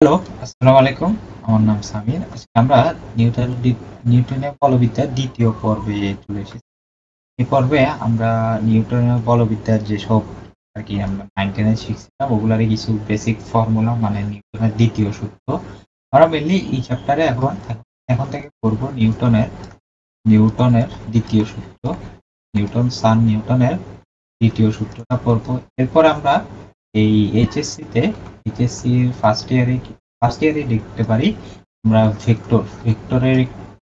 Hello, আসসালামু আলাইকুম। আমার নাম সামির। আজকে আমরা নিউটনের বলবিদ্যার ২য় পর্বে চলে এসেছি। এই পর্বে আমরা নিউটনের বলবিদ্যার যেসব আরকি আমরা 9-10 এ শিখছিলাম ওগুলারই কিছু বেসিক ফর্মুলা মানে নিউটনের ২য় সূত্র। আমরা মেইনলি এই চ্যাপ্টারে এখন থেকে পড়ব নিউটনের ২য় সূত্র। নিউটনের ২য় সূত্রটা পড়ব। এরপর আমরা এই এইচএসসির ফার্স্ট ইয়ারে লিখতে পারি আমরা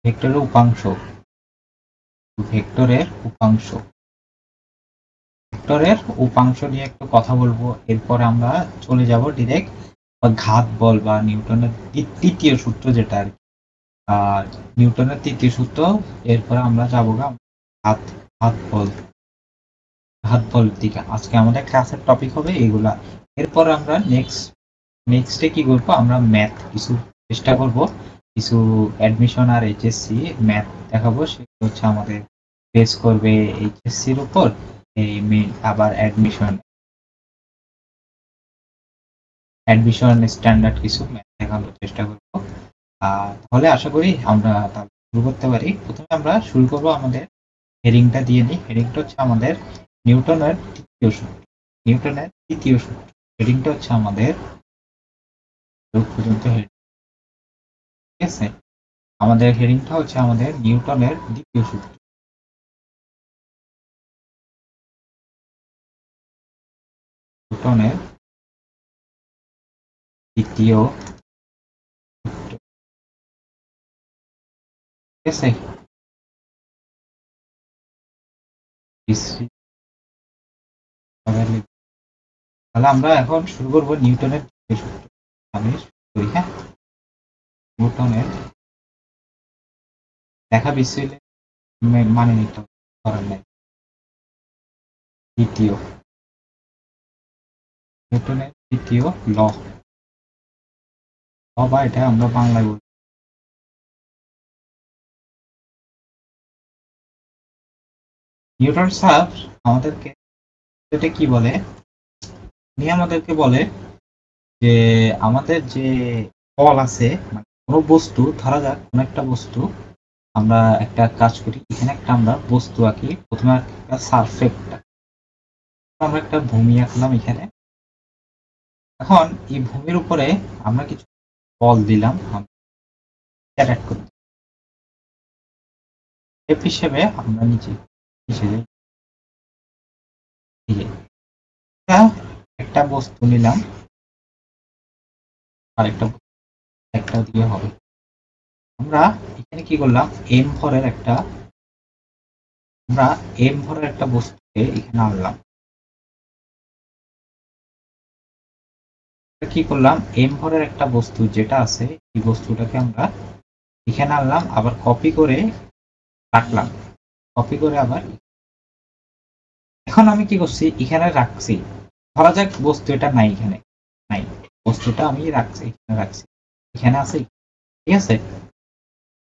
ভেক্টরের উপাংশ ভেক্টরের উপাংশ নিয়ে একটু কথা বলবো। এরপর আমরা চলে যাব ডিরেক্ট ঘাত বল বা নিউটনের তৃতীয় সূত্র যেটা আর কি। নিউটনের তৃতীয় সূত্র। এরপরে আমরা যাবো ঘাত ঘাত বল ঘাত বল দিকে। আজকে আমাদের ক্লাসের টপিক হবে এগুলা। এরপর আমরা নেক্সটে কি করবো, আমরা ম্যাথ কিছু চেষ্টা করব, কিছু অ্যাডমিশন আর এইচএসসি ম্যাথ দেখাবো। সেগুলো হচ্ছে আমাদের বেস করবে এইচএসসির উপর। এই মেইন আবার অ্যাডমিশন স্ট্যান্ডার্ড কিছু ম্যাথ দেখানোর চেষ্টা করব। তাহলে আশা করি আমরা তাহলে শুরু করতে পারি। প্রথমে আমরা শুরু করব আমাদের হেডিংটা দিয়ে নিই। হেডিংটা হচ্ছে আমাদের নিউটনের তৃতীয় সূত্র। হেডিংটা হচ্ছে আমাদের পর্যন্ত হেডিং, ঠিক আছে? আমাদের হেডিংটা হচ্ছে আমাদের নিউটনের দ্বিতীয় সূত্র। নিউটনের দ্বিতীয় সূত্র, ঠিক আছে? তাহলে আমরা এখন শুরু করব নিউটনের দ্বিতীয় সূত্র। আমি শুরু করি, হ্যাঁ? নিউটনের দেখা বিশ্লে মানে নিতে করার নাই। নিউটনের দ্বিতীয় ল বা এটা আমরা বাংলায় বলি। নিউটন স্যার আমাদেরকে এটা কি বলে, উনি আমাদেরকে বলে যে আমাদের যে বল আছে, মানে কোনো বস্তু, ধরা যাক কোনো একটা বস্তু, আমরা একটা কাজ করি, এখানে একটা আমরা বস্তু আঁকি। প্রথমে একটা সারফেসটা, আমরা একটা ভূমি আঁকলাম এখানে। এখন এই ভূমির উপরে আমরা কিছু বল দিলাম করতে হিসেবে আমরা নিচে হিসেবে একটা বস্তু নিলাম আর একটা দিয়ে হবে। আমরা এখানে কি করলাম, আমরা এম ভরের একটা বস্তুকে এখানে আনলাম। কি করলাম, এম ভরের একটা বস্তু যেটা আছে এই বস্তুটাকে আমরা এখানে আনলাম, আবার কপি করে রাখলাম, কপি করে আবার এখন আমি কি করছি, এখানে রাখছি। ধরা যাক বস্তু এটা নাই, এখানে নাই, বস্তুটা আমি এখানে আছে, ঠিক আছে?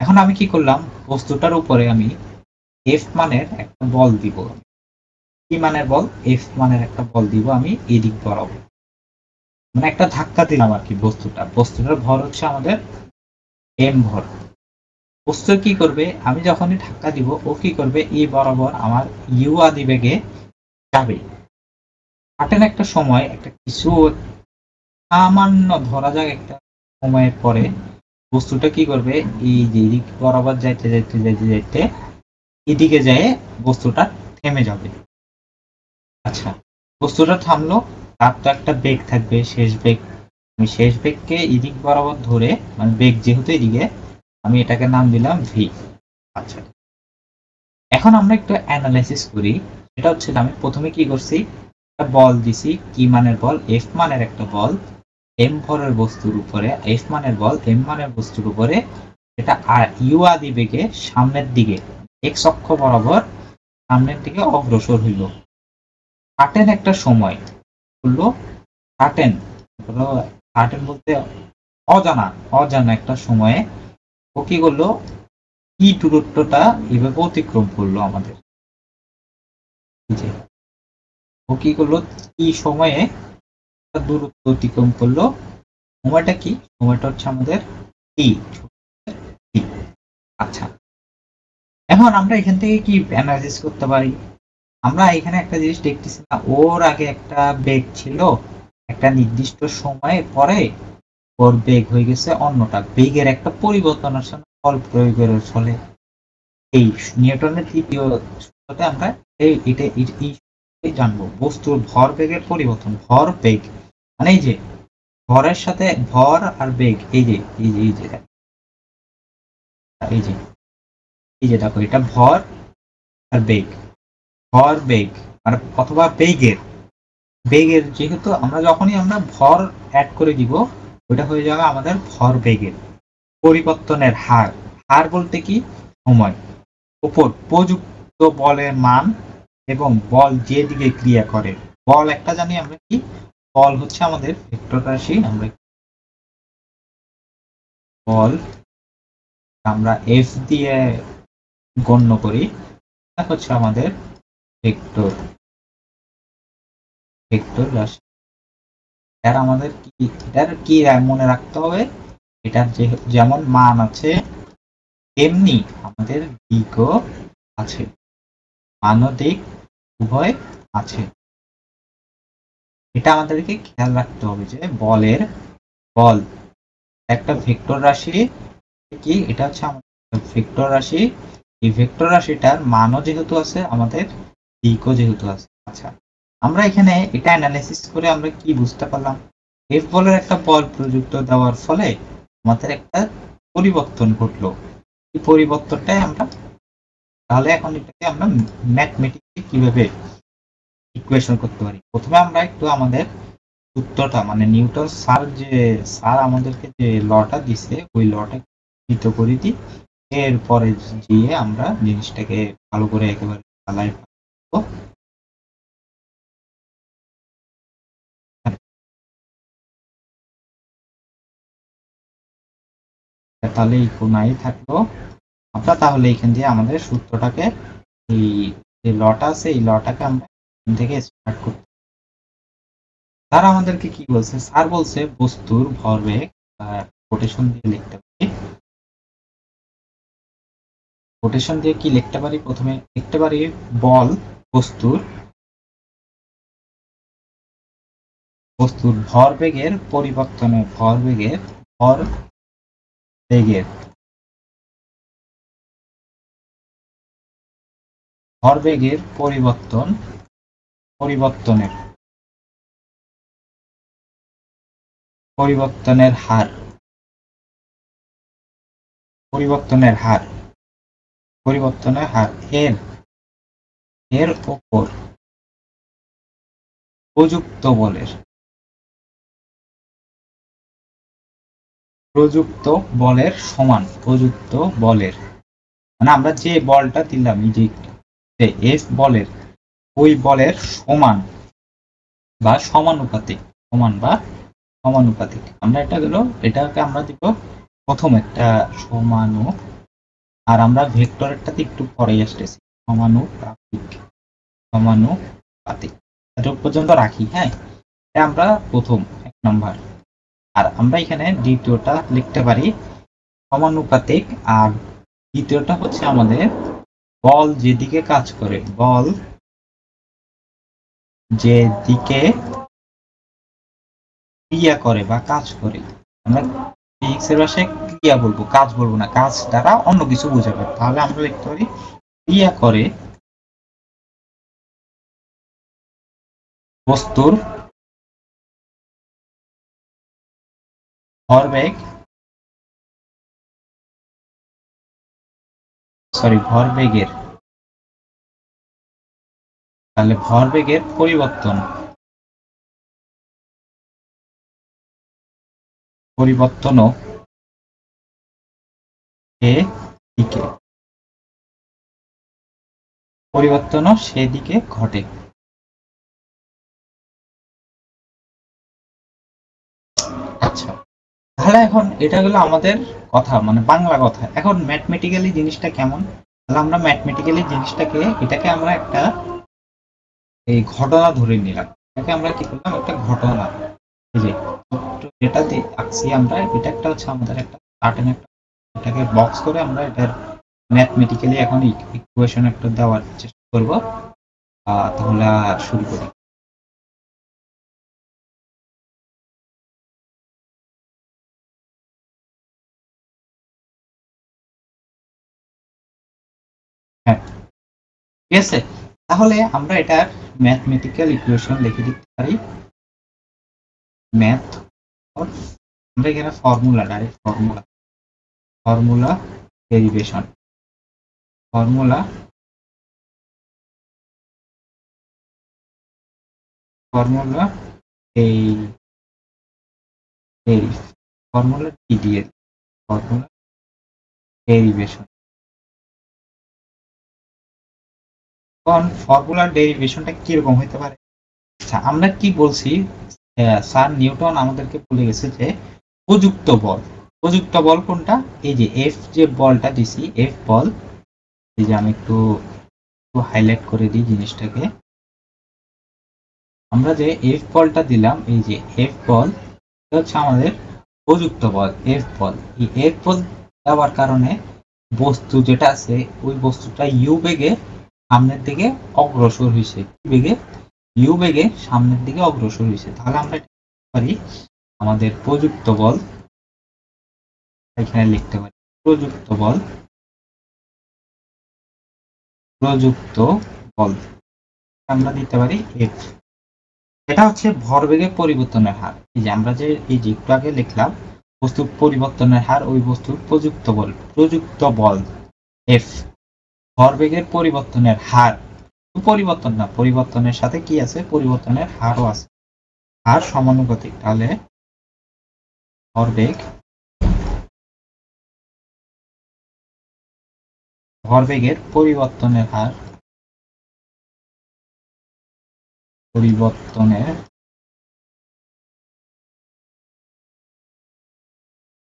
এখন আমি কি করলাম, বস্তুটার উপরে আমি এফ মানের একটা বল দিব। কি মানের বল? এফ মানের একটা বল দিব আমি এদিক বরাবর, মানে একটা ধাক্কা দিলাম আর কি। বস্তুটার ভর হচ্ছে আমাদের এম ভর। বস্তু কি করবে, আমি যখনই ধাক্কা দিব ও কি করবে, এই বরাবর আমার ইউ আদি বেগে যাবে। হাঁটেন একটা সময় একটা কিছু সামান্য, ধরা যাক একটা সময়ের পরে বস্তুটা কি করবে, এই যে দিক বরাবর যাইতে যাইতে যাইতে যাইতে এদিকে যায় বস্তুটা থেমে যাবে। আচ্ছা, বস্তুটা থামলো, তার তো একটা বেগ থাকবে, শেষ বেগ। আমি শেষ বেগকে এদিক বরাবর ধরে, মানে বেগ যেহেতু এদিকে, আমি এটাকে নাম দিলাম ভি। আচ্ছা, এখন আমরা একটু অ্যানালাইসিস করি। সেটা হচ্ছে আমি প্রথমে কি করছি, একটা বল দিছি, কি মানের বল, এফ মানের একটা বল এম ভরের বস্তুর উপরে, এফ মানের বল এম মানের বস্তুর উপরে, এটা ইউ আদি বেগে সামনের দিকে এক্স অক্ষ বরাবর সামনের দিকে অগ্রসর হইল। সার্টেন একটা সময় হলো, সার্টেন সার্টেন বলতে অজানা, অজানা একটা সময়ে ও কি করলো, কি দূরত্বটা এভাবে অতিক্রম করলো আমাদের, ও কি করলো, কি সময়ে দূরত্ব অতিক্রম করলো, সময়টা কি? সময়টা হচ্ছে আমাদের টি। আচ্ছা, এখন আমরা এখান থেকে কি অ্যানালাইসিস করতে পারি? আমরা এখানে একটা জিনিস দেখতেছি না, ওর আগে একটা বেগ ছিল, একটা নির্দিষ্ট সময়ের পরে ওর বেগ হয়ে গেছে অন্যটা। বেগের একটা পরিবর্তন আসে না বল প্রয়োগের ফলে। এই নিউটনের তৃতীয় সূত্রতে আমরা এই জানবো বস্তুর ভর বেগের পরিবর্তন। ভর বেগ মানে এই যে ভরের সাথে ভর আর বেগ, এই যে এই যে এই যে দেখো, এটা ভর আর বেগ। ভর বেগ মানে অথবা বেগের যেহেতু আমরা যখনই আমরা ভর অ্যাড করে দিব, ওটা হয়ে যাবে আমাদের ভর বেগের পরিবর্তনের হার। হার বলতে কি? সময় উপর প্রযুক্ত বলের মান এবং বল যে দিকে ক্রিয়া করে। বল একটা জানি আমরা কি? বল হচ্ছে আমাদের ভেক্টর রাশি। আমরা এফ দিয়ে গণ্য করি, এটা হচ্ছে আমাদের ভেক্টর রাশি। এটার আমাদের কি মনে রাখতে হবে? এটার যেমন মান আছে তেমনি আমাদের দিকও আছে, মান ও দিক উভয় আছে। এটা আমাদেরকে খেয়াল রাখতে হবে যে বল একটা ভেক্টর রাশি কি, এটা হচ্ছে আমাদের ভেক্টর রাশি। এই ভেক্টর রাশিটার মানও যেহেতু আছে, আমাদের দিকও যেহেতু আছে। আচ্ছা, আমরা এখানে এটা অ্যানালাইসিস করে আমরা কি বুঝতে পারলাম? এফ বলের একটা বল প্রযুক্ত দেওয়ার ফলে আমাদের একটা পরিবর্তন ঘটলো। এই পরিবর্তনটাই আমরা তাহলে এখন এটাকে আমরা ম্যাথমেটিক্যালি কিভাবে ইকুয়েশন করতে পারি? প্রথমে আমরা একটু আমাদের সূত্রটা মানে নিউটন স্যার আমাদেরকে যে লটা দিছে ওই লটা কৃত করে দিই। এরপরে গিয়ে আমরা জিনিসটাকে ভালো করে একেবারে চালাই। তাহলে এই কোনায় থাকলো। আমরা তাহলে এখান দিয়ে আমাদের সূত্রটাকে, এই যে লটা আছে এই লটাকে আমরা এখান থেকে স্টার্ট করতে। স্যার আমাদেরকে কি বলছে? স্যার বলছে বস্তুর ভরবেগ কোটেশন দিয়ে লিখতে পারি। কোটেশন দিয়ে কি লিখতে পারি? প্রথমে লিখতে পারি বল বস্তুর ভরবেগের পরিবর্তনের ভরবেগের ভরবেগের পরিবর্তনের হার এর উপর প্রযুক্ত বলের সমান। প্রযুক্ত বলের মানে আমরা যে বলটা দিলাম, এই যে এফ বলের, ওই বলের সমান বা সমানুপাতিক। আমরা এটাকে আমরা দিব প্রথম একটা আর আমরা ভেক্টরেরটাতে একটু পরে আসতেছি। সমানুপাতিক এটা পর্যন্ত রাখি। হ্যাঁ, এটা আমরা প্রথম এক নাম্বার। আর আমরা এখানে দ্বিতীয়টা লিখতে পারি সমানুপাতিক। আর দ্বিতীয়টা হচ্ছে আমাদের বল যেদিকে কাজ করে, বল যেদিকে ক্রিয়া করে বা কাজ করে। আমরা ফিজিক্স এর ভাষায় ক্রিয়া বলবো, কাজ বলবো না। কাজ দ্বারা অন্য কিছু বোঝাবে। তাহলে আমরা লিখতে পারি ক্রিয়া করে বস্তুর ভরবেগের তাহলে ভরবেগের পরিবর্তনও সেদিকে ঘটে। আচ্ছা, তাহলে এখন এটা হলো আমাদের কথা, মানে বাংলা কথা। এখন ম্যাথমেটিক্যালি জিনিসটা কেমন? তাহলে আমরা ম্যাথমেটিক্যালি এটাকে আমরা একটা এই ঘটনা ধরে নিলাম। এটাকে আমরা কি করলাম? একটা ঘটনা। এই যে যেটা আঁকছি আমরা, এটা একটা হচ্ছে আমাদের একটা সার্টেন একটা, এটাকে বক্স করে আমরা এটার ম্যাথমেটিক্যালি এখন ইকুয়েশন একটা দেওয়ার চেষ্টা করব। তাহলে শুরু করি। হ্যাঁ, ঠিক আছে। তাহলে আমরা এটার ম্যাথমেটিক্যাল ইকুয়েশন লিখে দিতে পারি। ম্যাথ, আমরা এখানে formula, direct formula derivation, formula formula এই ফর্মুলা ডিডিএল, ফর্মুলা ডেরিভেশন। এখন ফর্মুলার ডেরিভেশনটা কিরকম হতে পারে? আচ্ছা, আমরা কি বলছি, স্যার নিউটন আমাদেরকে বলে গেছে যে প্রযুক্ত বল, প্রযুক্ত বল কোনটা? এই যে এফ, যে বলটা দিছি এফ বল, এই যে আমি একটু হাইলাইট করে দিই জিনিসটাকে। আমরা যে এফ বলটা দিলাম, এই যে এফ বল হচ্ছে আমাদের প্রযুক্ত বল, এফ বল। এই এফ বল দেওয়ার কারণে বস্তু যেটা আছে ওই বস্তুটা ইউ বেগে সামনের দিকে অগ্রসর হয়েছে, বেগে ইউ বেগে সামনের দিকে অগ্রসর হয়েছে। তাহলে আমরা পারি আমাদের প্রযুক্ত বল, এখানে লিখতে পারি প্রযুক্ত বল, প্রযুক্ত বল আমরা দিতে পারি এফ। এটা হচ্ছে ভরবেগের পরিবর্তনের হার। এই যে আমরা যে এই যে একটু আগে লিখলাম বস্তুর পরিবর্তনের হার, ওই বস্তুর প্রযুক্ত বল এফ। ভরবেগের পরিবর্তনের হার, পরিবর্তন না, পরিবর্তনের সাথে কি আছে, পরিবর্তনের হারও আছে, হার সমানুপাতিক। তাহলে ভরবেগ, ভরবেগের পরিবর্তনের হার,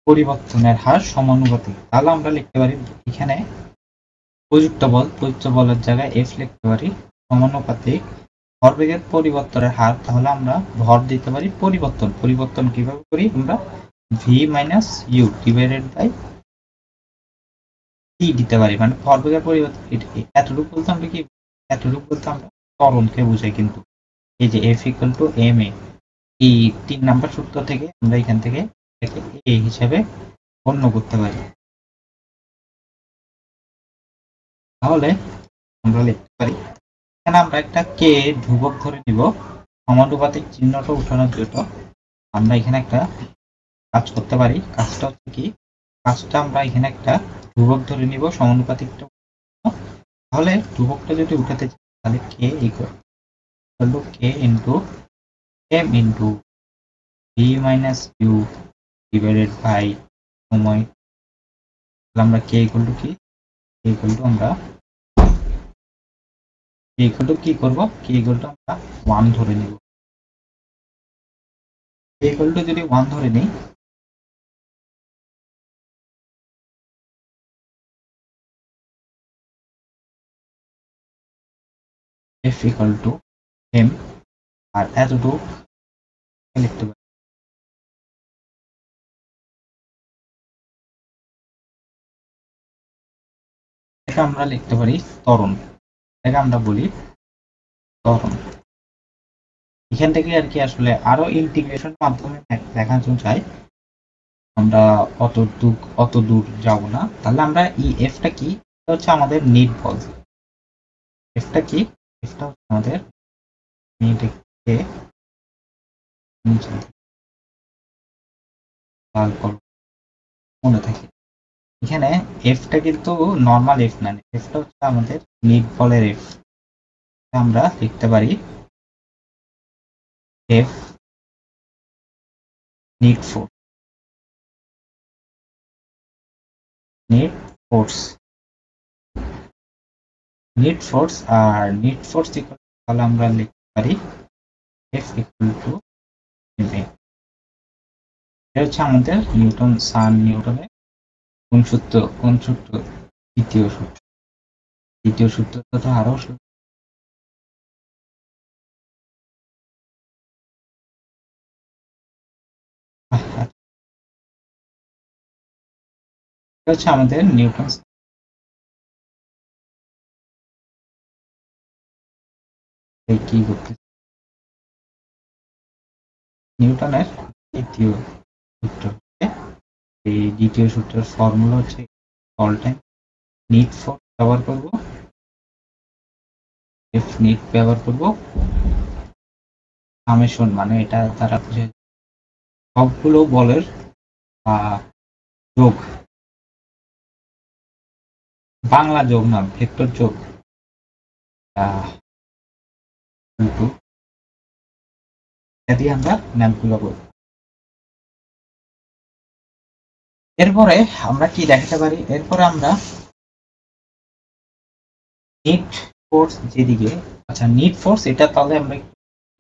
পরিবর্তনের হার সমানুপাতিক। তাহলে আমরা লিখতে পারি এখানে প্রযুক্ত বলের জায়গায় এফ লিখতে পারি, সমানুপাতিক ভরবেগের পরিবর্তনের হার। তাহলে আমরা ভর দিতে পারি পরিবর্তন কিভাবে করি আমরা, V minus U divided by T দিতে পারি। মানে ভরবেগের পরিবর্তন এতটুকু বলতে আমরা কি, এতটুকু বলতে আমরা ত্বরণকে বুঝাই। কিন্তু এই যে এফ ইকুয়াল টু এম এ, এই ৩ নাম্বার সূত্র থেকে আমরা এখান থেকে এ হিসাবে গণ্য করতে পারি। তাহলে আমরা লিখতে পারি, এখানে আমরা একটা কে ধ্রুবক ধরে নিব, সমানুপাতিক চিহ্নটা উঠানোর জন্য আমরা এখানে একটা কাজ করতে পারি। কাজটা হচ্ছে কি, কাজটা আমরা এখানে একটা ধ্রুবক ধরে নিব, সমানুপাতিকটা। তাহলে ধ্রুবকটা যদি উঠাতে চাই তাহলে K equal to K into M into V minus U divided by সময়। তাহলে আমরা কে ইকুয়াল টু কি, কে ইকুয়াল টু আমরা কে ইকুয়াল টু কি করব, কে ইকুয়াল টু আমরা 1 ধরে নিব। কে ইকুয়াল টু যদি 1 ধরে নিই, এফ ইকুয়াল টু এম, আর এতটুকু লিখতে পারি, এটা আমরা লিখতে পারি ত্বরণ, এটা আমরা বলি ত্বরণ। এখান থেকে আর কি আসলে আরো ইন্টিগ্রেশন মাধ্যমে দেখানো যায়, আমরা অত দূর যাব না। তাহলে আমরা এই এফটা কি, এটা হচ্ছে আমাদের নিট বল। এফটা কি, এফটা হচ্ছে আমাদের নিট, মনে থাকে। এখানে এফটা কিন্তু নর্মাল এফ না, এফটা হচ্ছে আমাদের নিট বলের এফ। আমরা লিখতে পারি F net force, net force, net force. আর নিট ফোর্স ইকুয়াল, তাহলে আমরা লিখতে পারি F equal to M A. এটা হচ্ছে আমাদের নিউটনের কোন সূত্র, দ্বিতীয় সূত্র। দ্বিতীয় সূত্রটা তো আরো এটা হচ্ছে আমাদের নিউটন কি করতে নিউটনের দ্বিতীয় সূত্র এই দ্বিতীয় সূত্রের ফর্মুলা হচ্ছে অল টাইম নিট ফোর্স ব্যবহার করব এফ নিট ব্যবহার করব সামেশন মানে এটা তারা সবগুলো বলের যোগ বাংলা যোগ না ভেক্টর যোগ দিয়ে আমরা ম্যাথগুলো করব এরপরে আমরা কি দেখাতে পারি এরপরে আমরা নিট ফোর্স যেদিকে আচ্ছা নিট ফোর্স এটা তাহলে আমরা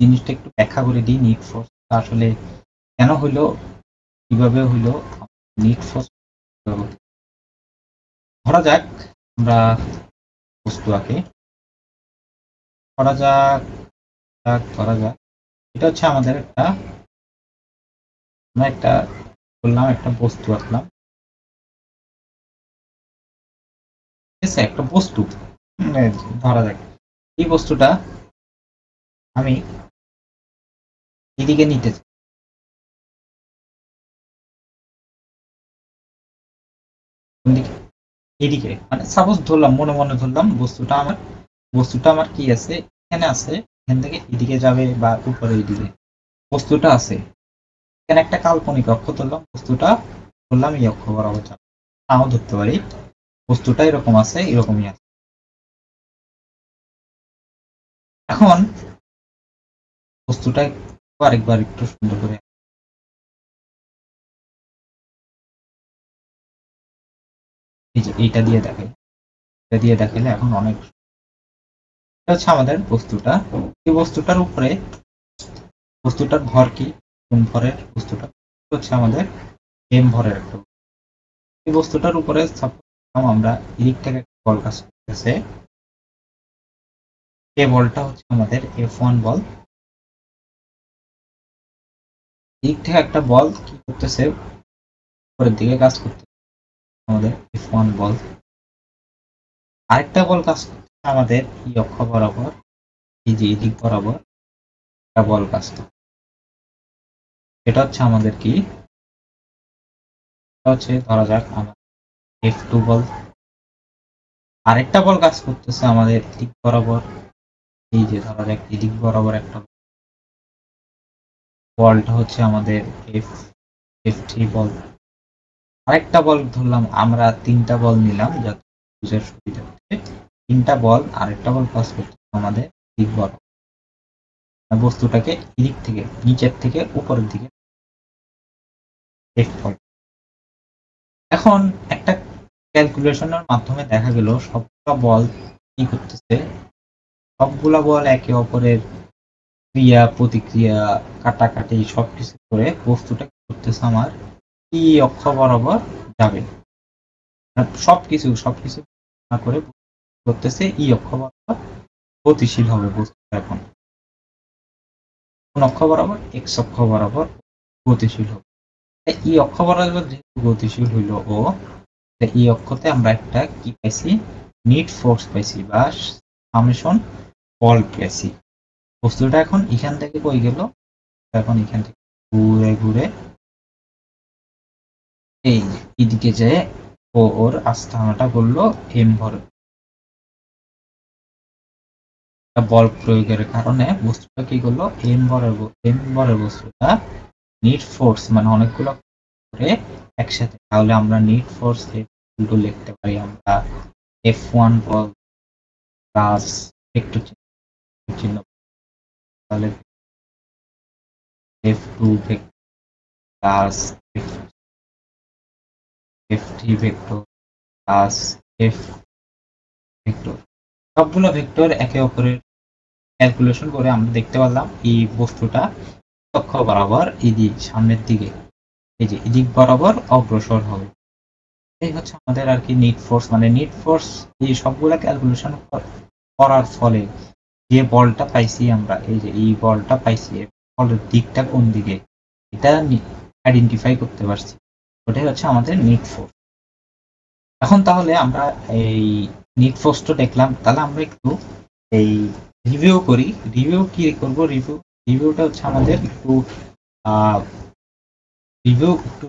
জিনিসটা একটু ব্যাখ্যা করে দিই নিট ফোর্স আসলে কেন হইলো কিভাবে হইলো নিট ফোর্স ধরা যাক আমরা বস্তু আঁকে ধরা যাক এটা হচ্ছে আমাদের আমরা বললাম একটা বস্তু আঁকলাম ঠিক আছে একটা বস্তু ধরা যাক এই বস্তুটা আমি এদিকে নিতে চাই এদিকে মানে সাপোজ ধরলাম মনে মনে ধরলাম বস্তুটা আমার কি আছে এখানে আছে এখান থেকে এদিকে যাবে বা উপরে এদিকে বস্তুটা আছে এখানে একটা কাল্পনিক অক্ষ ধরলাম বস্তুটা ধরলাম এই অক্ষ বরাবর যাবে নাও ধরতে পারি বস্তুটা এরকম আছে এরকমই আছে এখন বস্তুটা আরেকবার একটু সুন্দর করে এই যে এইটা দিয়ে দেখালে এখন অনেক হচ্ছে আমাদের বস্তুটা এই বস্তুটার উপরে বস্তুটার ভর কি কোন ভরের বস্তুটা হচ্ছে আমাদের এম ভরের একটা এই বস্তুটার উপরে আমরা এদিক থেকে বল কাজ করতেছে এই বলটা হচ্ছে আমাদের F1 বল এদিক থেকে একটা বল কি করতেছে উপরের দিকে কাজ করতেছে আমাদের F1 বল আরেকটা বল কাজ করতেছে আমাদের এই অক্ষ বরাবর এই যে এদিক বরাবর একটা বল কাজ করছে এটা হচ্ছে আমাদের কি হচ্ছে ধরা যাক আমার F2 বল আরেকটা বল কাজ করতেছে আমাদের দিক বরাবর এই যে ধরা যাক এদিক বরাবর একটা বলটা হচ্ছে আমাদের F3 বল আরেকটা বল ধরলাম আমরা তিনটা বল নিলাম যাতে বুঝার সুবিধা হচ্ছে তিনটা বল আরেকটা বল কাজ করতেছে আমাদের দিক বরাবর বস্তুটাকে এদিক থেকে নিচের থেকে উপরের দিকে এখন একটা ক্যালকুলেশনের মাধ্যমে দেখা গেল সবগুলা বল কি করতেছে সবগুলা বল একে অপরের ক্রিয়া প্রতিক্রিয়া কাটাকাটি সবকিছু করে বস্তুটা কি করতেছে আমার ই অক্ষ বরাবর যাবে সবকিছু না করে করতেছে ই অক্ষ বরাবর গতিশীল হবে বস্তুটা এখন কোন অক্ষ বরাবর এক্স অক্ষ বরাবর গতিশীল হবে ই অক্ষ বরাবর যেহেতু গতিশীল হইল ও এই অক্ষতে আমরা একটা কি পাইছি নিট ফোর্স পাইছি বা সামেশন বল পেয়েছি বস্তুটা এখন এখান থেকে কই গেল এখন এখান থেকে ঘুরে এই এদিকে যায় ওর আস্থানাটা করলো এম ভর বল প্রয়োগের কারণে বস্তুটা কি করলো এম ভরের বস্তুটা নিট ফোর্স মানে অনেকগুলো করে একসাথে তাহলে আমরা নিট ফোর্স লিখতে পারি আমরা F1 বল প্লাস একটু চিহ্ন তাহলে F2 plus F3 vector plus F vector সবগুলো ভেক্টর একে অপরের ক্যালকুলেশন করে আমরা দেখতে পারলাম এই বস্তুটা অক্ষ বরাবর এদিক সামনের দিকে এই যে এদিক বরাবর অগ্রসর হবে এই হচ্ছে আমাদের আর কি নিট ফোর্স মানে নিট ফোর্স এই সবগুলা ক্যালকুলেশন করার ফলে যে বলটা পাইছি আমরা এই যে এই বলটা পাইছি বলের দিকটা কোন দিকে এটা আইডেন্টিফাই করতে পারছি ওটাই হচ্ছে আমাদের নিট ফোর্স এখন তাহলে আমরা এই নিট পোস্ট দেখলাম, তাহলে আমরা একটু এই রিভিউ করি। রিভিউ কি করব? রিভিউটা হচ্ছে আমাদের একটু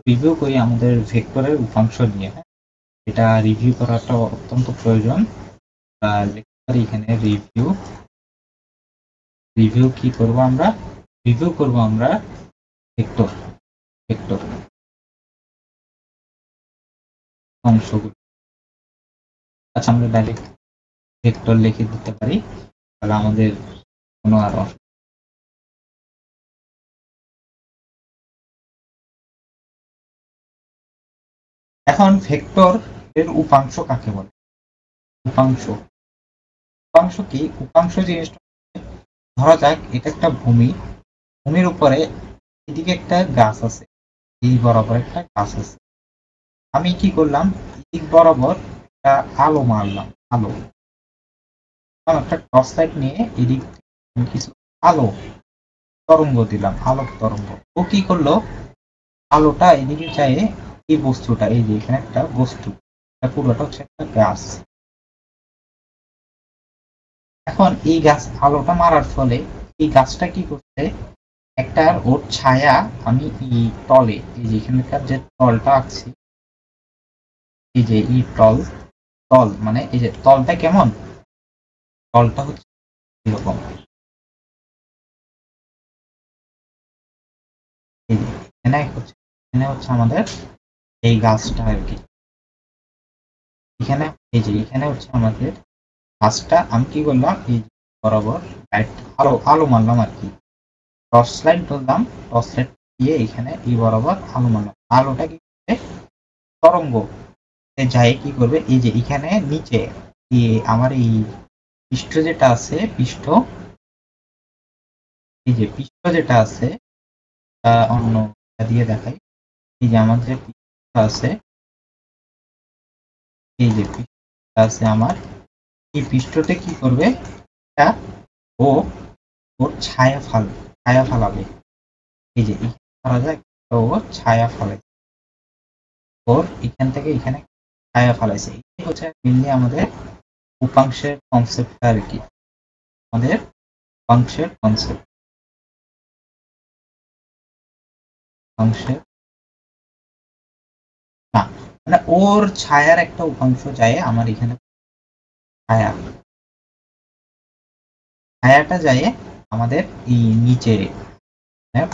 রিভিউ করি আমাদের ভেক্টরের উপাংশ নিয়ে। হ্যাঁ, এটা রিভিউ করাটা অত্যন্ত প্রয়োজন। লিখতে পারি এখানে রিভিউ কি করব আমরা? রিভিউ করব আমরা ভেক্টর অংশগুলো। আচ্ছা, আমরা ডাইরেক্ট ভেক্টর লিখে দিতে পারি, তাহলে আমাদের কোনো আর এখন ভেক্টর এর উপাংশ কাকে বলে? উপাংশ কি? উপাংশ জিনিসটা ধরা যাক এটা একটা ভূমির উপরে এদিকে একটা গাছ আছে, এই বরাবর একটা গাছ আছে। আমি কি করলাম? এদিক বরাবর একটা আলো মারলাম, একটা টর্চ লাইট নিয়ে এদিক কিছু আলো তরঙ্গ দিলাম, আলোক তরঙ্গ। ও কি করলো? আলোটা এদিকে চাইয়ে এই বস্তুটা, এই যে এখানে একটা বস্তু, পুরোটা হচ্ছে একটা গাছ। এখন এই গাছ আলোটা মারার ফলে এই গাছটা কি করছে? একটা ওর ছায়া আমি এই তলে, এই যে এখানকার যে তলটা আঁকছি, এই যে এই তল মানে এই যে তলটা কেমন? তলটা হচ্ছে এরকম, এই যে এখানে হচ্ছে আমাদের এই গাছটা আর কি। এখানে এই যে এখানে হচ্ছে আমাদের গাছটা। আমি কি করলাম? এই বরাবর লাইট আলো মারলাম আর কি, টর্চ লাইট ধরলাম, টর্চ লাইট দিয়ে এখানে এই বরাবর আলো মারলাম। আলোটা কি করবে? তরঙ্গ যাই কি করবে? এই যে এখানে নিচে আমার এই পৃষ্ঠ যেটা আছে, এই যে পৃষ্ঠ যেটা আছে, অন্য দিয়ে দেখাই। এই যে আমার যে পৃষ্ঠ আছে, এই যে পৃষ্ঠ আছে আমার, এই পৃষ্ঠতে কি করবে? এটা ও ওর ছায়া ফালাবে। এই যে করা যায়, ও ছায়া ফেলে, ওর এখান থেকে এখানে ছায়া ফেলাইছে। এই হচ্ছে মেনলি আমাদের উপাংশের কনসেপ্টটা আর কি, আমাদের উপাংশের কনসেপ্ট। উপাংশের না, মানে ওর ছায়ার একটা উপাংশ যায় আমার এখানে, ছায়াটা যায় আমাদের এই নিচে। হ্যাঁ,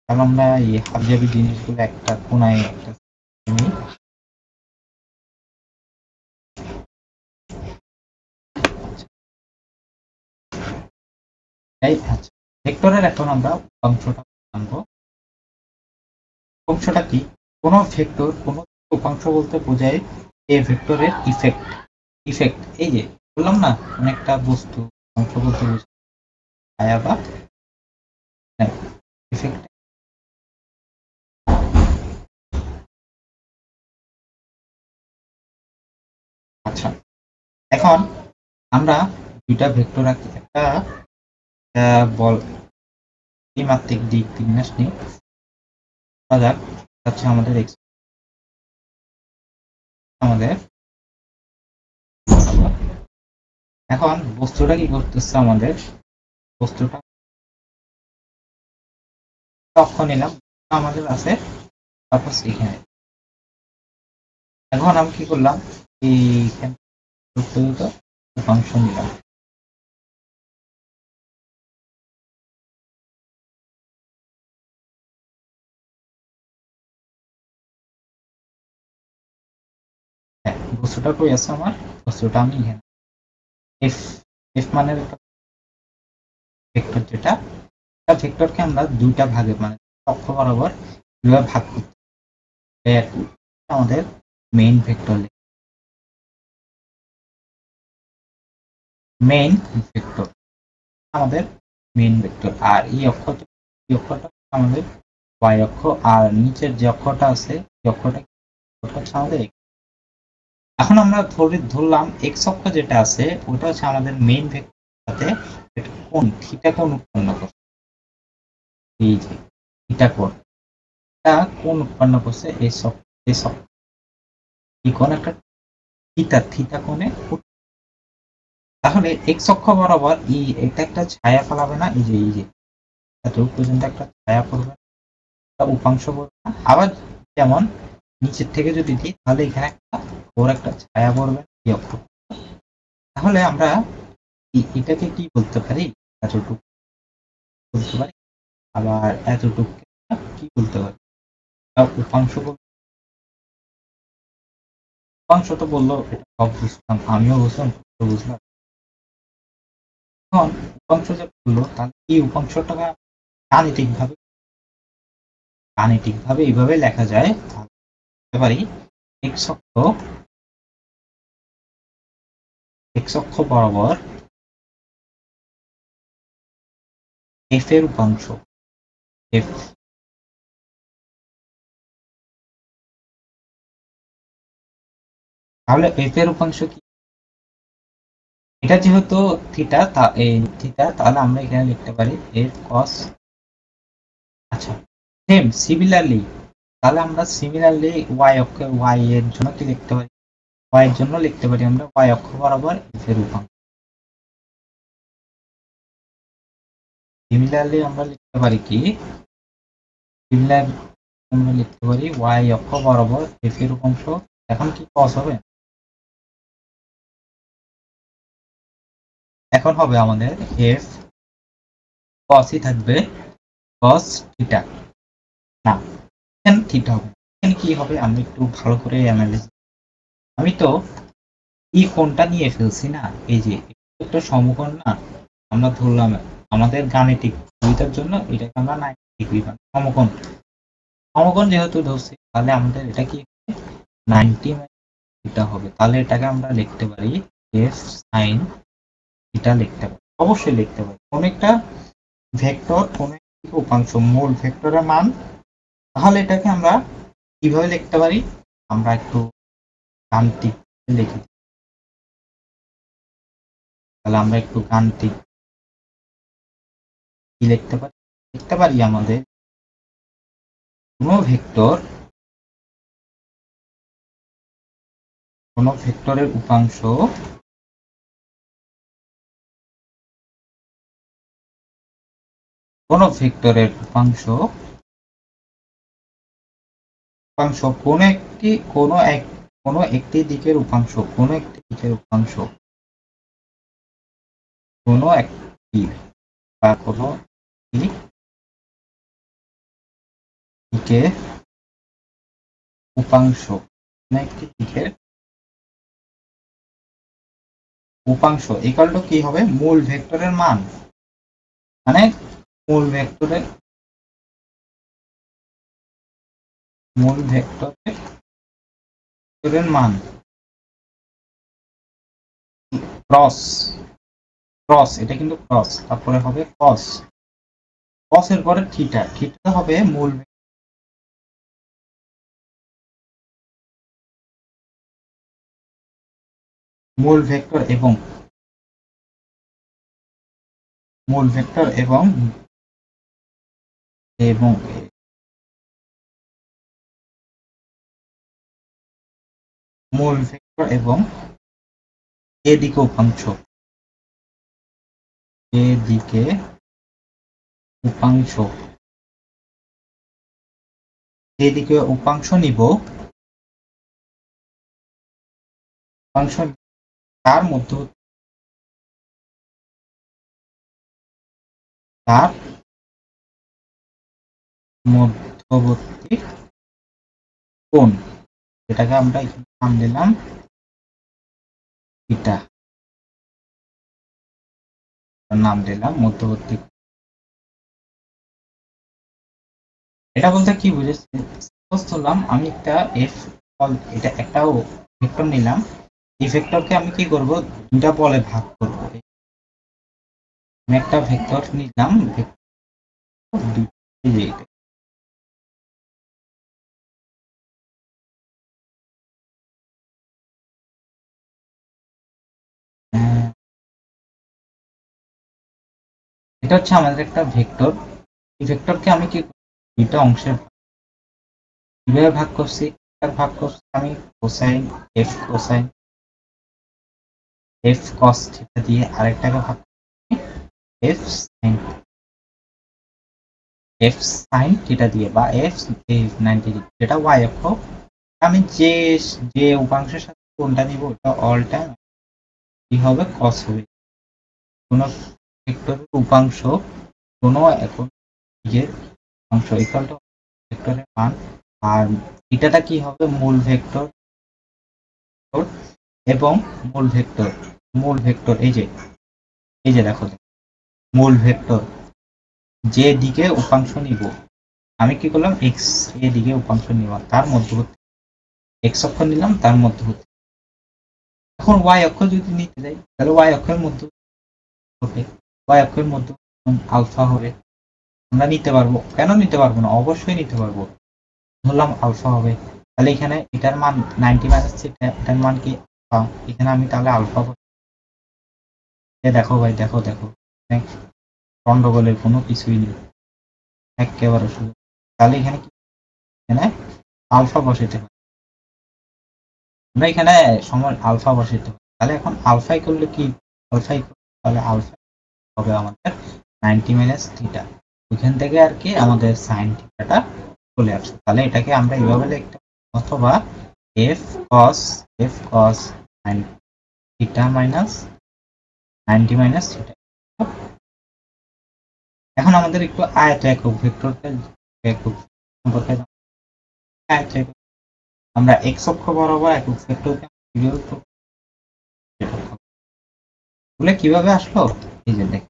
তাহলে আমরা এই হাবিজাবি জিনিসগুলো একটা কোনায় একটা নিই। আচ্ছা, ভেক্টরের এখন আমরা উপাংশটা জানবো। উপাংশটা কি? কোন ভেক্টর কোন উপাংশ বলতে বোঝায় এ ভেক্টরের ইফেক্ট। এই যে বললাম না, কোন একটা বস্তু অংশ বলতে বোঝায় ছায়া বা ইফেক্ট। আচ্ছা, এখন আমরা দুইটা ভেক্টর আঁকি। একটা বল ত্রিমাত্রিক দিক বিন্যাস নিয়ে যাক, হচ্ছে আমাদের আমাদের এখন বস্তুটা কি করতেছে? আমাদের বস্তুটা অক্ষ নিলাম, আমাদের আছে সাপোজ এখানে। এখন আমি কি করলাম? এইখানে উপাংশ নিলাম। হ্যাঁ, বস্তুটা কই আছে আমার? বস্তুটা আমি এখানে এফ এফ মানের একটা ভেক্টর, যেটা ভেক্টরকে আমরা দুইটা ভাগে, মানে অক্ষ বরাবর দুইভাবে ভাগ করতে আমাদের মেইন ভেক্টর আমাদের মেইন ভেক্টর। আর এই অক্ষটা আমাদের y অক্ষ, আর নিচের যে অক্ষটা আছে এই অক্ষটা হচ্ছে আমাদের x। এখন আমরা ধরলাম x অক্ষ যেটা আছে ওটা হচ্ছে আমাদের মেইন ভেক্টর সাথে কোণ থিটা কোণ উৎপন্ন করছে। এই যে থিটা কোণ, এটা কোণ উৎপন্ন করছে এই কি কোণ একটা থিটা কোণে, তাহলে এক্স অক্ষ বরাবর এটা একটা ছায়া ফেলাবে না, এই যে এত পর্যন্ত একটা ছায়া পড়বে, উপাংশ পড়বে না। আবার যেমন নিচের থেকে যদি দিই তাহলে এখানে একটা ওর একটা ছায়া পড়বে এই অক্ষ। তাহলে আমরা এটাকে কি বলতে পারি, এতটুকু বলতে পারি, আবার এতটুকু কি বলতে পারি, উপাংশ বলতে। উপাংশ তো বললো, এটা সব বুঝলাম, আমিও বুঝলাম, বুঝলাম। এখন উপাংশ যে বললো, তাহলে এই উপাংশটাকে গাণিতিক ভাবে এইভাবে লেখা যায়, বলতে পারি এক্স অক্ষ বরাবর এফ এর উপাংশ, এফ। তাহলে এফ এর উপাংশ কি, এটা যেহেতু থিটা, তাহলে আমরা এখানে লিখতে পারি এফ কস। আচ্ছা, সেম সিমিলারলি, তাহলে আমরা ওয়াই অক্ষ, ওয়াই এর জন্য কি লিখতে পারি, ওয়াই এর জন্য লিখতে পারি আমরা ওয়াই অক্ষ বরাবর এফ এর উপাংশ। সিমিলারলি আমরা লিখতে পারি কি, সিমিলার আমরা লিখতে পারি ওয়াই অক্ষ বরাবর এফ এর উপাংশ। এখন কি কস হবে, এখন হবে আমাদের এফ কসই থাকবে, কস থিটা, না এখানে থিটা হবে, এখানে কি হবে আমরা একটু ভালো করে অ্যানালাইসিস। আমি তো এই কোণটা নিয়ে ফেলছি না, এই যে একটা সমকোণ না, আমরা ধরলাম আমাদের গাণিতিক সুবিধার জন্য এটাকে আমরা 90 ডিগ্রি সমকোণ, সমকোণ যেহেতু ধরছি তাহলে আমাদের এটা কি 90 থিটা হবে। তাহলে এটাকে আমরা লিখতে পারি এফ সাইন থিটা, লিখতে পারি, অবশ্যই লিখতে পারি। কোন একটা ভেক্টর, কোন একটি উপাংশ মূল ভেক্টরের মান, তাহলে এটাকে আমরা কিভাবে লিখতে পারি, আমরা একটু গাণিতিক লিখি, তাহলে আমরা একটু গাণিতিক কি লিখতে পারি, লিখতে পারি আমাদের কোন ভেক্টরের উপাংশ, কোন ভেক্টরের উপাংশ, কোন একটি দিকের উপাংশ, কোন একটি দিকের উপাংশ, কোন একটি বা কোন দিকের উপাংশ, কোন একটি দিকের উপাংশ ইকুয়াল টু কি হবে, মূল ভেক্টরের মান, মানে মূল ভেক্টরের মান ক্রস, এটা কিন্তু ক্রস, তারপরে হবে কস, এর পরে থিটা, হবে মূল ভেক্টর এবং মূল ভেক্টর এবং মূল ভেক্টর এবং এদিকে উপাংশ, এদিকে উপাংশ নিব, উপাংশ তার মধ্যবর্তী কোণ, এটাকে আমরা এখানে নাম দিলাম থিটা, নাম দিলাম মধ্যবর্তী। এটা বলতে কি বুঝেছি, ধরলাম আমি একটা এফ, এটা একটা ভেক্টর নিলাম, এই ভেক্টরকে আমি কি করব, দুটা বলে ভাগ করব। আমি একটা ভেক্টর নিলাম, এটা হচ্ছে আমাদের একটা ভেক্টর, এই ভেক্টরকে আমি কি দুইটা অংশে কিভাবে ভাগ করছি, ভাগ করছি আমি cosine F cosine F cos theta দিয়ে, আরেকটাকে ভাগ এফ সাইন থিটা দিয়ে, বা এফ 90 ডিগ্রি, যেটা ওয়াই অক্ষ। আমি যে উপাংশের সাথে কোনটা নিব ওটা অল টাইম কি হবে, কস হবে। কোন ভেক্টরের উপাংশ কোন এখন নিজের অংশ ইকুয়াল টু ভেক্টরের মান, আর থিটাটা কি হবে, মূল ভেক্টর এবং মূল ভেক্টর এই যে দেখো মূল ভেক্টর যে দিকে উপাংশ নিব, আমি কি করলাম এক্স এ দিকে উপাংশ নিলাম, তার মধ্যবর্তী এক্স অক্ষ নিলাম, তার মধ্যবর্তী। এখন ওয়াই অক্ষ যদি নিতে যাই তাহলে ওয়াই অক্ষের মধ্যে হবে, ওয়াই অক্ষের মধ্যে আলফা হবে। আমরা নিতে পারবো, কেন নিতে পারবো না, অবশ্যই নিতে পারবো। ধরলাম আলফা হবে, তাহলে এখানে এটার মান 90 মাইনাস থিটা, এটার মান কি আলফা, এখানে আমি তাহলে আলফা দেখো ভাই, দেখো গন্ডগোলের কোনো কিছুই নেই, একেবারে শুধু। তাহলে এখানে কি, এখানে আলফা বসাইতে হবে, আমরা এখানে সময় আলফা বসাইতে হবে। তাহলে এখন আলফাই করলে কি, আলফাই তাহলে আলফা হবে আমাদের 90 মাইনাস থিটা, ওইখান থেকে আর কি আমাদের সাইন থিটাটা চলে আসছে। তাহলে এটাকে আমরা এইভাবে লিখতে, অথবা F cos theta minus 90 minus theta. এখন আমাদের একটু আয়ত একক ভেক্টরটা একক সম্পর্কে আমরা এক্স অক্ষ বরাবর একক ভেক্টরকে কিভাবে আসলো, এই যে দেখ,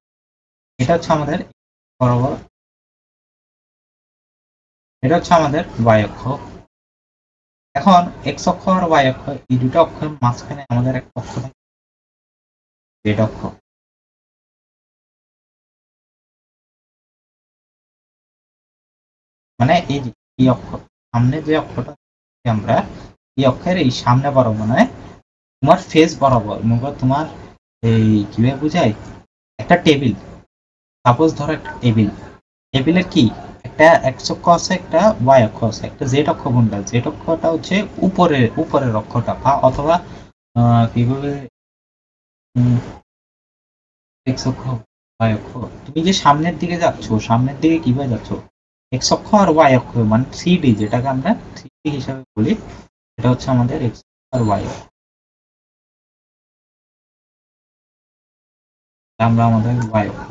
এটা হচ্ছে আমাদের বরাবর, এটা হচ্ছে আমাদের ওয়াই অক্ষ। এখন এক্স অক্ষ আর ওয়াই অক্ষ, এই দুটো অক্ষের মাঝখানে আমাদের একটা অক্ষ থাকে জেড অক্ষ। মানে এই অক্ষ, সামনে যে অক্ষটা আমরা, এই অক্ষের এই সামনে বরাবর, মানে তোমার ফেস বরাবর, তোমার এই কিভাবে বুঝাই, একটা টেবিল, সাপোজ ধরো একটা টেবিলের কি একটা এক্স অক্ষ আছে, একটা ওয়াই অক্ষ আছে, একটা জেড অক্ষ কোনটা, জেড অক্ষটা হচ্ছে উপরের অক্ষটা, বা অথবা কিভাবে এক্স অক্ষ ওয়াই অক্ষ, তুমি যে সামনের দিকে যাচ্ছ, সামনের দিকে কিভাবে যাচ্ছ, এক্স অক্ষ আর ওয়াই অক্ষ, মানে 3D, যেটাকে আমরা 3D হিসাবে বলি, এটা হচ্ছে আমাদের এক্স আর ওয়াই অক্ষ। আমরা আমাদের ওয়াই অক্ষ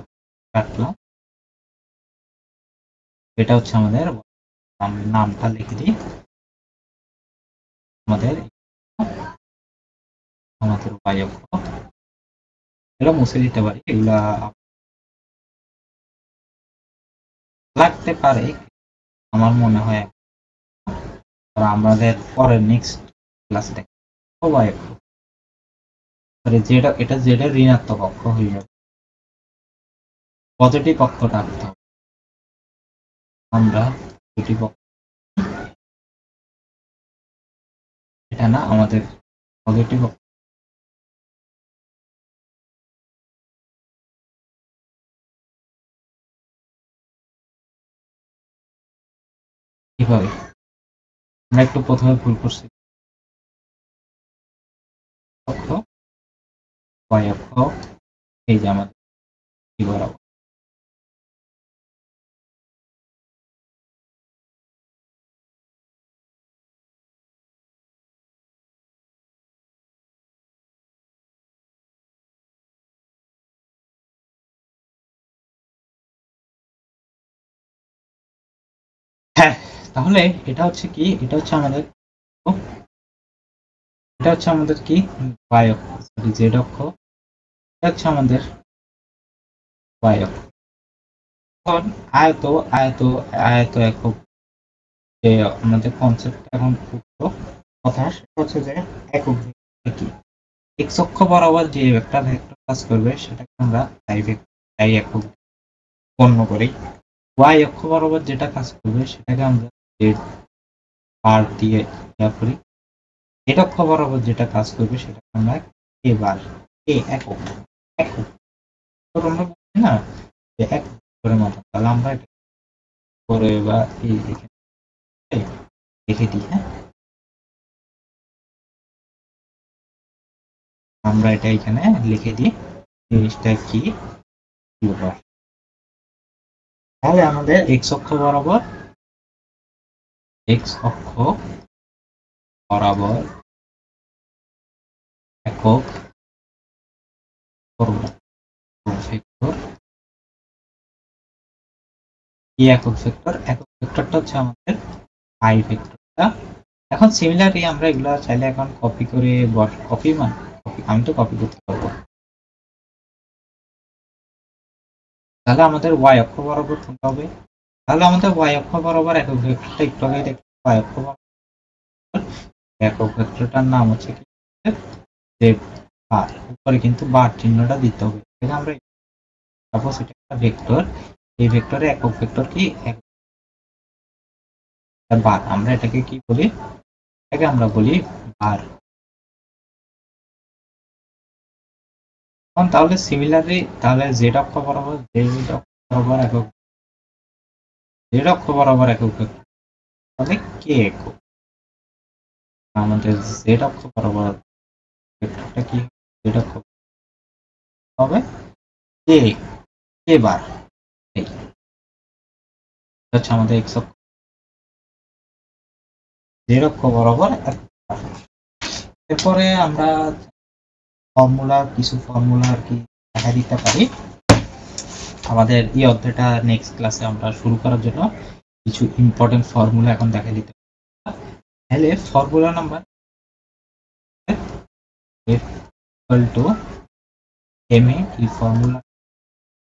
কাটলাম, এটা হচ্ছে আমাদের, নামটা লিখে দিই আমাদের ওয়াই অক্ষ। এগুলো মুছে দিতে পারি, এগুলা লাগতে পারে আমার মনে হয়, আমাদের পরের নেক্সট ক্লাসে দেখো ওয়াই অক্ষ, এটা জেড এর ঋণাত্মক অক্ষ হয়ে যাবে, পজিটিভ অক্ষটা আনতে হবে, আমরা পজিটিভ অক্ষ, এটা না আমাদের পজিটিভ অক্ষ, কিভাবে আমরা একটু প্রথমে ভুল করছি, অক্ষ ওয়াই অক্ষ, এই যে আমাদের কি বরাবর, হ্যাঁ। তাহলে এটা হচ্ছে কি, এটা হচ্ছে আমাদের, এটা হচ্ছে আমাদের কি ওয়াই অক্ষ, সরি জেড অক্ষ, এটা হচ্ছে আমাদের ওয়াই অক্ষ। এখন আয়ত আয়ত আয়ত একক, যে আমাদের কনসেপ্ট এখন কথা, সেটা হচ্ছে যে একক ভেক্টর কি, এক্স অক্ষ বরাবর যে একটা ভেক্টর কাজ করবে সেটাকে আমরা তাই একক গণ্য করি, ওয়াই অক্ষ বরাবর যেটা কাজ করবে সেটাকে আমরা জেড বার দিয়ে করি, জেড অক্ষ বরাবর যেটা কাজ করবে সেটাকে আমরা কে বার, কে একক একক আমরা বলছি না যে এক করে মতো, তাহলে আমরা এটা করে বা লিখে দিই, হ্যাঁ। আমরা এটা এখানে লিখে দিই জিনিসটা কি। তাহলে আমাদের এক্স অক্ষ বরাবর একক ভেক্টর কি একক ভেক্টরটা হচ্ছে আমাদের আই ভেক্টরটা। এখন সিমিলারলি আমরা এগুলা চাইলে এখন কপি করে আমি তো কপি করতে পারবো। তাহলে আমাদের ওয়াই অক্ষ বরাবর কোনটা হবে? তাহলে আমাদের ওয়াই অক্ষ বরাবর একক ভেক্টরটা একটু আগে দেখলাম, ওয়াই অক্ষ বরাবর একক ভেক্টরটার নাম হচ্ছে কি, যে বার, উপরে কিন্তু বার চিহ্নটা দিতে হবে। আমরা সাপোজ এটা একটা ভেক্টর, এই ভেক্টরে একক ভেক্টর কি বার, আমরা এটাকে কি বলি, এটাকে আমরা বলি বার। তাহলে সিমিলারলি তাহলে জেড অক্ষ বরাবর একক তাহলে কে একক, আমাদের জেড অক্ষ বরাবর ভেক্টরটা কি জেড অক্ষ হবে কে কে বার, এই হচ্ছে আমাদের এক্স অক্ষ, জেড অক্ষ বরাবর এরপরে আমরা কিছু ফর্মুলা আর কি দেখা দিতে পারি। আমাদের এই অধ্যায়টা নেক্সট ক্লাসে আমরা শুরু করার জন্য কিছু ইম্পর্টেন্ট ফর্মুলা এখন দেখা দিতে পারি। তাহলে formula number F equal to ma, এই ফর্মুলা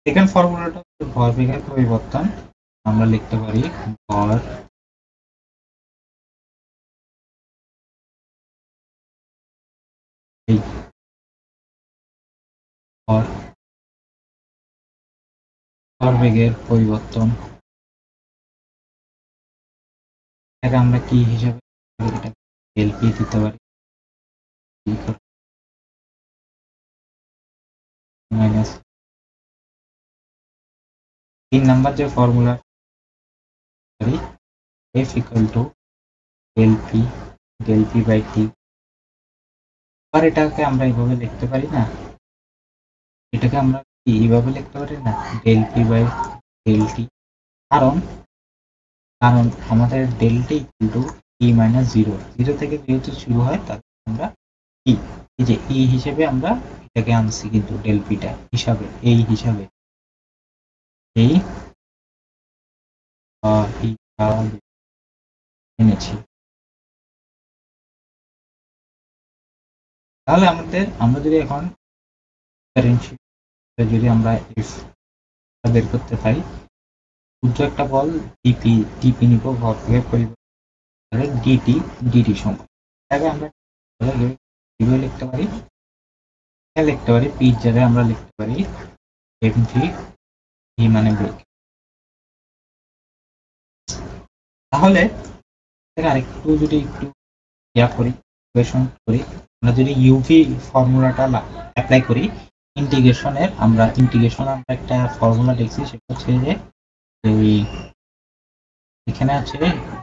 সেকেন্ড ফর্মুলাটা হচ্ছে ভরবেগের পরিবর্তন, আমরা লিখতে পারি ভরবেগের পরিবর্তন, এটাকে আমরা কি হিসাবে এলপি দিতে পারি, মাইনাস 3 নাম্বার যে formula F equal to LP by T. আর এটাকে আমরা এইভাবে লিখতে পারি না, এটাকে আমরা কি এইভাবে লিখতে পারি না, del P by del T. কারণ কারণ আমাদের del T equal to E minus zero, zero থেকে যেহেতু শুরু হয় তাহলে আমরা ই, এই যে ই হিসেবে আমরা এটাকে আনছি কিন্তু ডেল পিটা হিসাবে এই হিসাবে এই এনেছি। তাহলে আমরা যদি এখন যদি আমরা এফ বের করতে পারি, শুধু একটা বল ডিপি নিব, ভরবেগের পরিবর্তন ডিটি সমান, এটাকে আমরা লিখতে পারি, পি জায়গায় আমরা লিখতে পারি এমভি, ভি মানে বেগ। তাহলে আরেকটু যদি একটু করি, আমরা যদি ইউভি ফর্মুলাটা অ্যাপ্লাই করি ইন্টিগ্রেশনের, আমরা একটা ফর্মুলা লিখছি, সেটা হচ্ছে যে এখানে আছে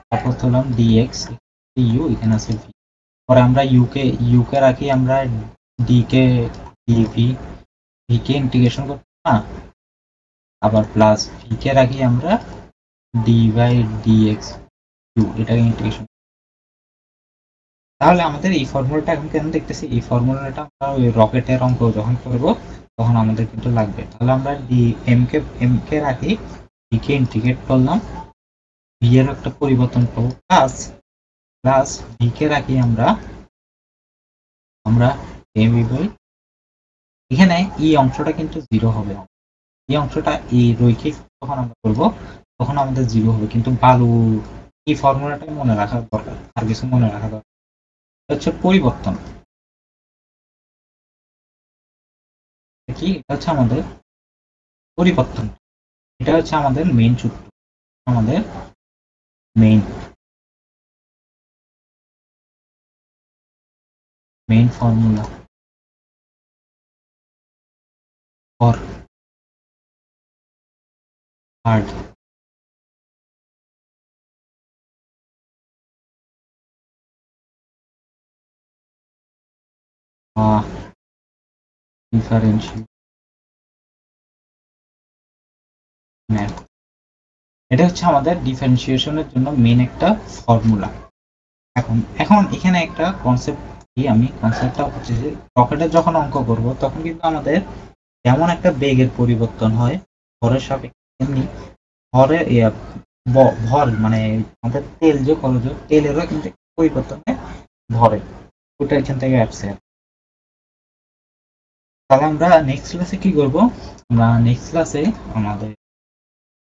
সাপোজ ধরলাম ডিএক্স ইউ, এখানে আছে ভি, পরে আমরা ইউকে রাখি আমরা ডি কে ডিভি, ভি কে ইন্টিগ্রেশন করতে না, আবার প্লাস ভি কে রাখি আমরা ডি বাই ডিএক্স ইউ, এটাকে ইন্টিগ্রেশন। তাহলে আমাদের এই ফর্মুলাটা এখন কেন দেখতেছি, এই ফর্মুলাটা আমরা ওই রকেটের অঙ্ক যখন করব তখন আমাদের কিন্তু লাগবে। তাহলে আমরা এম কে রাখি, ভি কে ইন্টিগ্রেট করলাম, ভি এর একটা পরিবর্তন পাবো, প্লাস ভি কে রাখি আমরা এম বাই, এখানে এই অংশটা কিন্তু জিরো হবে, এই অংশটা এই রৈখিক যখন আমরা করবো তখন আমাদের জিরো হবে, কিন্তু বালু এই ফর্মুলাটাই মনে রাখা দরকার, আর কিছু মনে রাখা দরকার হচ্ছে পরিবর্তন কি, এটা হচ্ছে আমাদের পরিবর্তন, এটা হচ্ছে আমাদের মেইন সূত্র, আমাদের main formula for hard differentiation math, এটা হচ্ছে আমাদের ডিফারেন্সিয়েশনের জন্য মেন একটা ফর্মুলা। এখন এখানে একটা কনসেপ্ট আমি কনসেপ্টটা হচ্ছে যে রকেটের যখন অঙ্ক করব তখন কিন্তু আমাদের যেমন একটা বেগের পরিবর্তন হয় ভরের সাপেক্ষে, তেমনি ভরের ভর মানে আমাদের তেল যে খরচ তেলেরও কিন্তু পরিবর্তন হয় ভরে, ওটা এখান থেকে আসছে। তাহলে আমরা নেক্সট ক্লাসে কি করব, আমরা নেক্সট ক্লাসে আমাদের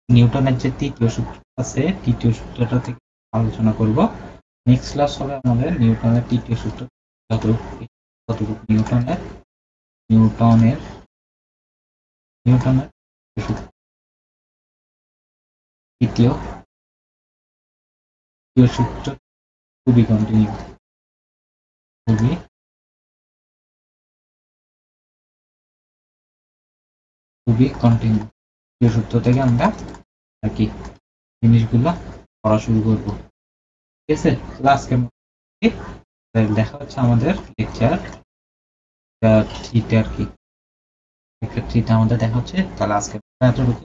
নিউটনের যে তৃতীয় সূত্র আছে তৃতীয় সূত্রটা থেকে আলোচনা করব। নেক্সট ক্লাস হবে আমাদের নিউটনের তৃতীয় সূত্র, কতটুকু নিউটনের নিউটনের নিউটনের তৃতীয় সূত্র খুবই কন্টিনিউ, খুবই কন্টিনিউ সূত্র থেকে আমরা আর কি জিনিসগুলো পড়া শুরু করব। ঠিক আছে, ক্লাসকে দেখা হচ্ছে আমাদের লেকচার থ্রিতে আর কি, লেকচার থ্রিতে আমাদের দেখা হচ্ছে। তাহলে আজকে এতটুকু।